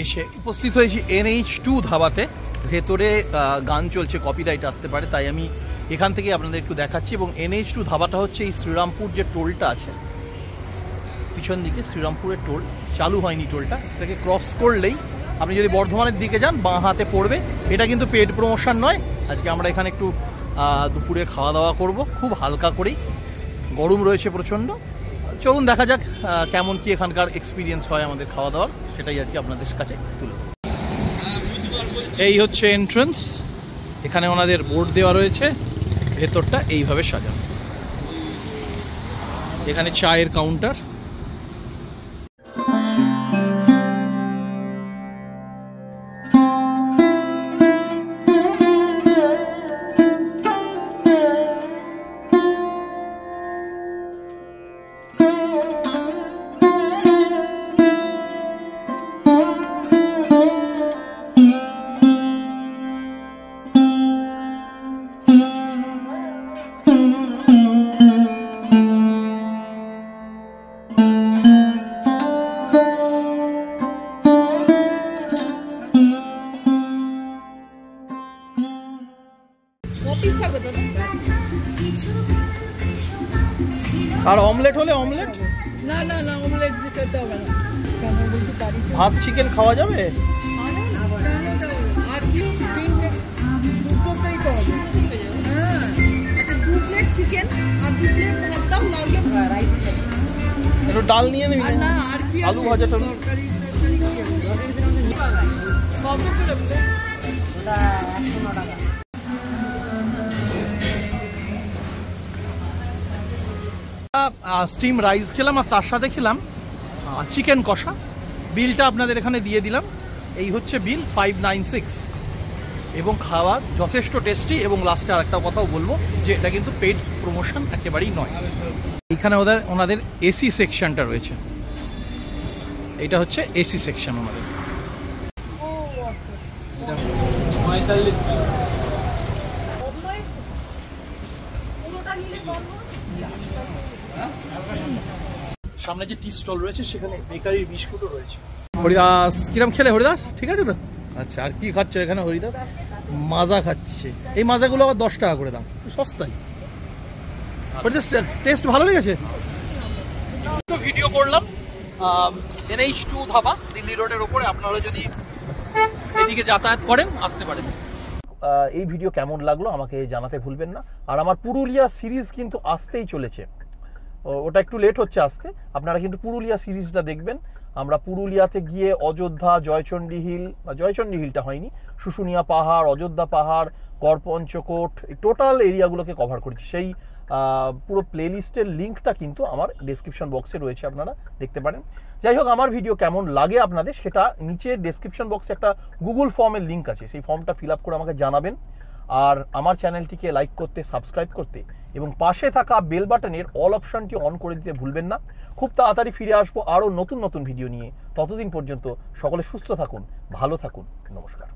এসে উপস্থিত হয়েছি NH2 ধাবাতে। ভেতরে গান চলছে, কপিরাইট আসতে পারে, তাই আমি এখান থেকে আপনাদের একটু দেখাচ্ছি। এবং NH2 ধাবাটা হচ্ছে এই শ্রীরামপুর যে টোলটা আছে পিছন দিকে, শ্রীরামপুরের টোল চালু হয়নি, টোলটা সেটাকে ক্রস করলেই আপনি যদি বর্ধমানের দিকে যান বাঁ হাতে পড়বে। এটা কিন্তু পেড প্রমোশন নয়। আজকে আমরা এখানে একটু দুপুরে খাওয়া দাওয়া করব, খুব হালকা করেই, গরম রয়েছে প্রচণ্ড। চলুন দেখা যাক কেমন কি এখানকার এক্সপিরিয়েন্স হয় আমাদের খাওয়া দাওয়ার, সেটাই আজকে আপনাদের কাছে তুলে। এই হচ্ছে এন্ট্রান্স, এখানে ওনাদের বোর্ড দেওয়া রয়েছে, ভেতরটা এইভাবে সাজানো। এখানে চায়ের কাউন্টার। আর অমলেট হলে অমলেট? না না না, অমলেট খেতে হবে না। ভাত চিকেন খাওয়া যাবে? আর কি দুটোতেই তো হবে। হ্যাঁ, আচ্ছা 2 প্লেট চিকেন আর 2 প্লেট ভাত দাও, লাগলে রাইস একটু ডাল নিয়ে নিবি না? আর কি আলু ভাজা টালু? কত করে ওটা? 109 টাকা। স্টিম রাইস খেলাম আর তার সাথে খেলাম চিকেন কষা। বিলটা আপনাদের এখানে দিয়ে দিলাম। এই হচ্ছে বিল 596। এবং খাওয়া যথেষ্ট টেস্টি। এবং লাস্টে আর একটা কথাও বলবো যে এটা কিন্তু পেড প্রমোশন একেবারেই নয়। এখানে ওনাদের এসি সেকশনটা রয়েছে, এটা হচ্ছে এসি সেকশন ওনাদের। সামনে যে টি স্টল রয়েছে সেখানে বেকারির বিস্কুটও রয়েছে। হরিদাস কিরম খেলে? হরিদাস ঠিক আছে তো? আচ্ছা, আর কি খাচ্ছ এখানে? হরিদাস মাজা খাচ্ছে। এই মাজাগুলো আবার 10 টাকা করে দাম, সস্তাই। হরিদাস টেস্ট ভালো লেগেছে। ভিডিও করলাম NH2 ধাবা, দিল্লি রোডের ওপরে। আপনারা যদি এদিকে যাতায়াত করেন আসতে পারেন। এই ভিডিও কেমন লাগলো আমাকে জানাতে ভুলবেন না। আর আমার পুরুলিয়া সিরিজ কিন্তু আসতেই চলেছে, ওটা একটু লেট হচ্ছে আসতে। আপনারা কিন্তু পুরুলিয়া সিরিজটা দেখবেন। আমরা পুরুলিয়াতে গিয়ে অযোধ্যা, জয়চণ্ডী হিল, জয়চণ্ডী হিলটা হয়নি, শুশুনিয়া পাহাড়, অযোধ্যা পাহাড়, গড়পঞ্চকোট, এই টোটাল এরিয়াগুলোকে কভার করেছি। সেই পুরো প্লেলিস্টের লিঙ্কটা কিন্তু আমার ডেসক্রিপশন বক্সে রয়েছে, আপনারা দেখতে পারেন। যাই হোক, আমার ভিডিও কেমন লাগে আপনাদের সেটা নিচে ডেসক্রিপশন বক্সে একটা গুগল ফর্মের লিঙ্ক আছে, সেই ফর্মটা ফিল আপ করে আমাকে জানাবেন। আর আমার চ্যানেলটিকে লাইক করতে, সাবস্ক্রাইব করতে এবং পাশে থাকা বেল বাটনের অল অপশনটি অন করে দিতে ভুলবেন না। খুব তাড়াতাড়ি ফিরে আসবো আরও নতুন নতুন ভিডিও নিয়ে। ততদিন পর্যন্ত সকলে সুস্থ থাকুন, ভালো থাকুন, নমস্কার।